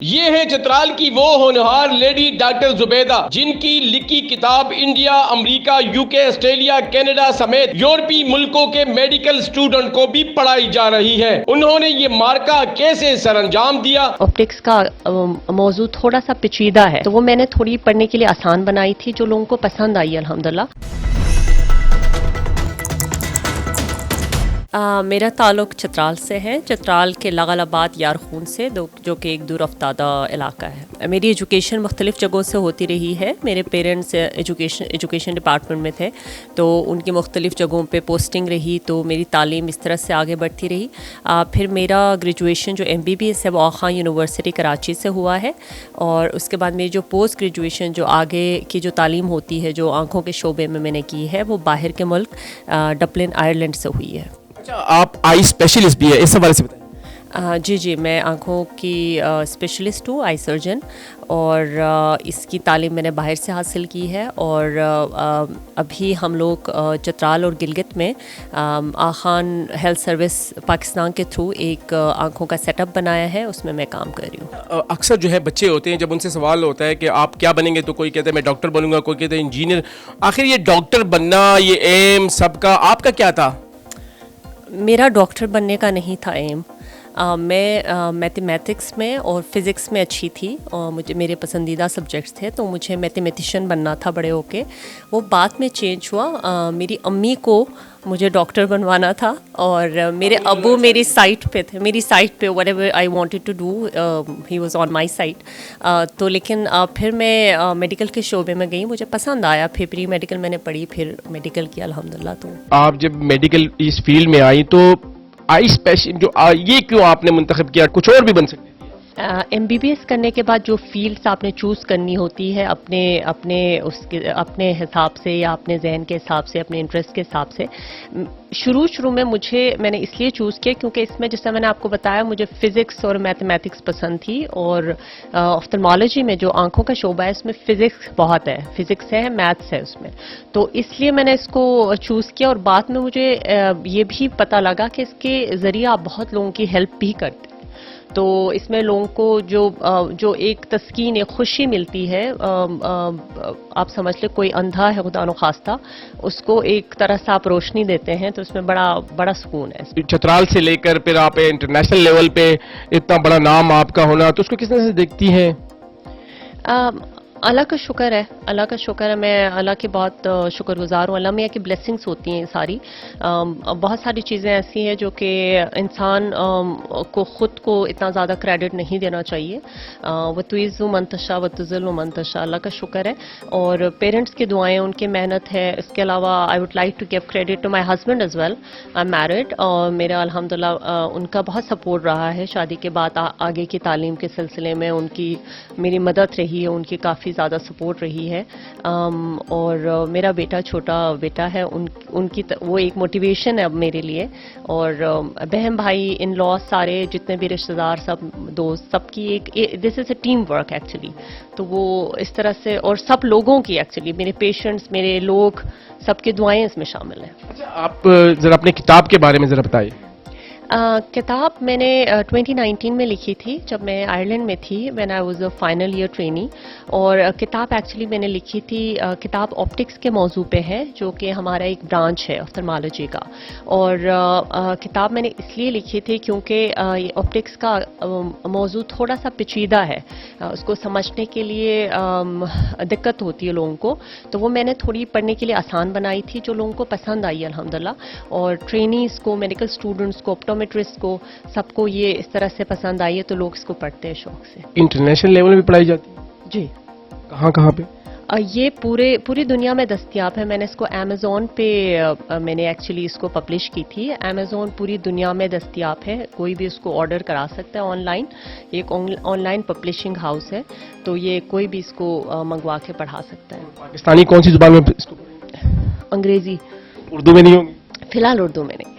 یہ ہے چترال کی وہ ہونہار لیڈی ڈاکٹر زبیدہ جن کی لکھی کتاب انڈیا، امریکہ، یو کے، آسٹریلیا، کینیڈا سمیت یورپی ملکوں کے میڈیکل اسٹوڈنٹ کو بھی پڑھائی جا رہی ہے۔ انہوں نے یہ مارکہ کیسے سر انجام دیا؟ آپٹکس کا موضوع تھوڑا سا پیچیدہ ہے تو وہ میں نے تھوڑی پڑھنے کے لیے آسان بنائی تھی جو لوگوں کو پسند آئی الحمدللہ۔ میرا تعلق چترال سے ہے، چترال کے لاغل آباد یارخون سے، جو کہ ایک دور افتادہ علاقہ ہے۔ میری ایجوکیشن مختلف جگہوں سے ہوتی رہی ہے۔ میرے پیرنٹس ایجوکیشن ڈپارٹمنٹ میں تھے تو ان کی مختلف جگہوں پہ پوسٹنگ رہی تو میری تعلیم اس طرح سے آگے بڑھتی رہی۔ پھر میرا گریجویشن جو MBBS ہے وہ آغا خان یونیورسٹی کراچی سے ہوا ہے، اور اس کے بعد میری جو پوسٹ گریجویشن جو آگے کی جو تعلیم ہوتی ہے جو آنکھوں کے شعبے میں نے کی ہے وہ باہر کے ملک ڈبلن آئرلینڈ سے ہوئی ہے۔ آپ آئی اسپیشلسٹ بھی ہے، اس حوالے سے بتائیں۔ جی میں آنکھوں کی اسپیشلسٹ ہوں، آئی سرجن، اور اس کی تعلیم میں نے باہر سے حاصل کی ہے، اور ابھی ہم لوگ چترال اور گلگت میں آغا خان ہیلتھ سروس پاکستان کے تھرو ایک آنکھوں کا سیٹ اپ بنایا ہے، اس میں میں کام کر رہی ہوں۔ اکثر جو ہے بچے ہوتے ہیں، جب ان سے سوال ہوتا ہے کہ آپ کیا بنیں گے تو کوئی کہتا ہے میں ڈاکٹر بنوں گا، کوئی کہتا ہے انجینئر۔ آخر یہ ڈاکٹر بننا، یہ ایم سب کا، آپ کا کیا تھا؟ میرا ڈاکٹر بننے کا نہیں تھا ایم۔ میں میتھمیٹکس میں اور فزکس میں اچھی تھی، اور میرے پسندیدہ سبجیکٹس تھے تو مجھے میتھمیٹیشین بننا تھا بڑے ہو کے۔ وہ بعد میں چینج ہوا، میری امی کو مجھے ڈاکٹر بنوانا تھا، اور میرے ابو میری سائٹ پہ تھے، میری سائٹ پہ whatever I wanted to do he was on my site. تو لیکن پھر میں میڈیکل کے شعبے میں گئی، مجھے پسند آیا، پھر پری میڈیکل میں نے پڑھی، پھر میڈیکل کیا الحمدللہ۔ تو آپ جب میڈیکل اس فیلڈ میں آئی تو آئی اسپیشل جو یہ کیوں آپ نے منتخب کیا؟ کچھ اور بھی بن سکتے؟ MBBS کرنے کے بعد جو فیلڈس آپ نے چوز کرنی ہوتی ہے اپنے حساب سے یا اپنے ذہن کے حساب سے، اپنے انٹرسٹ کے حساب سے، شروع میں میں نے اس لیے چوز کیا کیونکہ اس میں، جیسا میں نے آپ کو بتایا، مجھے فزکس اور میتھمیٹکس پسند تھی، اور آفٹلمالوجی میں جو آنکھوں کا شعبہ ہے اس میں فزکس بہت ہے، فزکس ہے، میتھس ہے اس میں، تو اس لیے میں نے اس کو چوز کیا۔ اور بعد میں مجھے یہ بھی پتہ لگا کہ اس کے ذریعے آپ بہت لوگوں کی ہیلپ بھی کرتے، تو اس میں لوگوں کو جو ایک تسکین، ایک خوشی ملتی ہے، آپ سمجھ لیں کوئی اندھا ہے خدا نخواستہ، اس کو ایک طرح سے آپ روشنی دیتے ہیں، تو اس میں بڑا سکون ہے۔ چترال سے لے کر پھر آپ انٹرنیشنل لیول پہ اتنا بڑا نام آپ کا ہونا، تو اس کو کس طرح سے دیکھتی ہیں؟ اللہ کا شکر ہے، اللہ کا شکر ہے، میں اللہ کے بہت شکر گزار ہوں۔ اللہ میاں کی بلیسنگس ہوتی ہیں ساری۔ بہت ساری چیزیں ایسی ہیں جو کہ انسان کو خود کو اتنا زیادہ کریڈٹ نہیں دینا چاہیے۔ وَتُعِزُّ مَن تَشَاءُ وَتُذِلُّ مَن تَشَاءُ، اللہ کا شکر ہے، اور پیرنٹس کی دعائیں، ان کی محنت ہے۔ اس کے علاوہ I would like to give credit to my husband as well, I am married, اور میرا الحمدللہ ان کا بہت سپورٹ رہا ہے شادی کے بعد، آگے کی تعلیم کے سلسلے میں ان کی میری مدد رہی ہے، ان کی کافی زیادہ سپورٹ رہی ہے، اور میرا بیٹا، چھوٹا بیٹا ہے، ان کی وہ ایک موٹیویشن ہے اب میرے لیے، اور بہن بھائی، ان لا، سارے جتنے بھی رشتہ دار، سب دوست، سب کی ایک دس از اے ٹیم ورک ایکچولی، تو وہ اس طرح سے، اور سب لوگوں کی ایکچولی، میرے پیشنٹس، میرے لوگ، سب کی دعائیں اس میں شامل ہیں۔ آپ ذرا اپنے کتاب کے بارے میں ذرا بتائیے۔ کتاب میں نے 2019 میں لکھی تھی، جب میں آئرلینڈ میں تھی، when I was a final year trainee، اور کتاب ایکچولی میں نے لکھی تھی، کتاب آپٹکس کے موضوع پہ ہے، جو کہ ہمارا ایک برانچ ہے آفٹلمالوجی کا، اور کتاب میں نے اس لیے لکھی تھی کیونکہ یہ آپٹکس کا موضوع تھوڑا سا پیچیدہ ہے، اس کو سمجھنے کے لیے دقت ہوتی ہے لوگوں کو، تو وہ میں نے تھوڑی پڑھنے کے لیے آسان بنائی تھی جو لوگوں کو پسند آئی الحمدللہ، اور ٹرینیز کو، میڈیکل اسٹوڈنٹس کو، آپٹومیٹرسٹ کو، سب کو یہ اس طرح سے پسند آئی ہے، تو لوگ اس کو پڑھتے ہیں شوق سے۔ انٹرنیشنل لیول میں پڑھائی جاتی ہے؟ جی۔ کہاں پہ؟ یہ پوری دنیا میں دستیاب ہے۔ میں نے اس کو امیزون پہ میں نے ایکچولی اس کو پبلش کی تھی۔ امیزون پوری دنیا میں دستیاب ہے، کوئی بھی اس کو آرڈر کرا سکتا ہے آن لائن، ایک آن لائن پبلشنگ ہاؤس ہے، تو یہ کوئی بھی اس کو منگوا کے پڑھا سکتا ہے۔ پاکستانی کون سی زبان میں اس کو؟ انگریزی۔ اردو میں نہیں ہوگی؟ فی الحال اردو میں نہیں ہے۔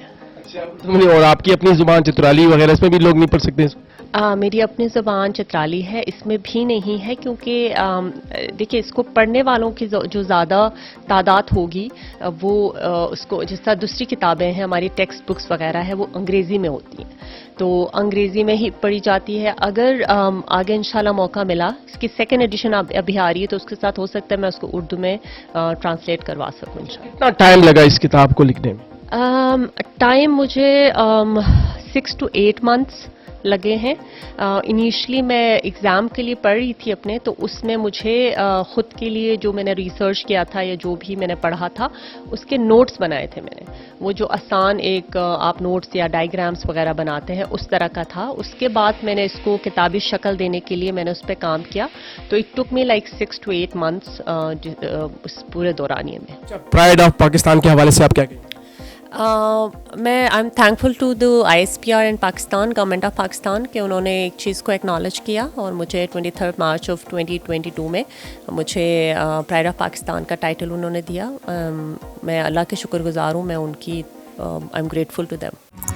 اور آپ کی اپنی زبان چترالی وغیرہ، اس میں بھی لوگ نہیں پڑھ سکتے؟ میری اپنی زبان چترالی ہے، اس میں بھی نہیں ہے کیونکہ دیکھیے اس کو پڑھنے والوں کی جو زیادہ تعداد ہوگی وہ اس کو جس طرح دوسری کتابیں ہیں ہماری ٹیکسٹ بکس وغیرہ ہے وہ انگریزی میں ہوتی ہیں تو انگریزی میں ہی پڑھی جاتی ہے. اگر آگے انشاءاللہ موقع ملا اس کی سیکنڈ ایڈیشن ابھی آ رہی ہے تو اس کے ساتھ ہو سکتا ہے میں اس کو اردو میں ٹرانسلیٹ کروا سکوں انشاءاللہ. کتنا ٹائم لگا اس کتاب کو لکھنے میں؟ ٹائم مجھے 6 to 8 months لگے ہیں. انیشلی میں ایگزام کے لیے پڑھ رہی تھی اپنے تو اس میں مجھے خود کے لیے جو میں نے ریسرچ کیا تھا یا جو بھی میں نے پڑھا تھا اس کے نوٹس بنائے تھے میں نے. وہ جو آسان ایک آپ نوٹس یا ڈائیگرامس وغیرہ بناتے ہیں اس طرح کا تھا. اس کے بعد میں نے اس کو کتابی شکل دینے کے لیے میں نے اس پہ کام کیا تو it took me like 6 to 8 months اس پورے دورانیے میں. پرائڈ آف پاکستان کے حوالے سے آپ کیا کہیں؟ میں I am thankful to the ISPR and Pakistan government of Pakistan کہ انہوں نے ایک چیز کو ایکنالج کیا اور مجھے 23 March 2022 میں مجھے پرائڈ آف پاکستان کا ٹائٹل انہوں نے دیا. میں اللہ کے شکر گزار ہوں. میں ان کی I am grateful to them.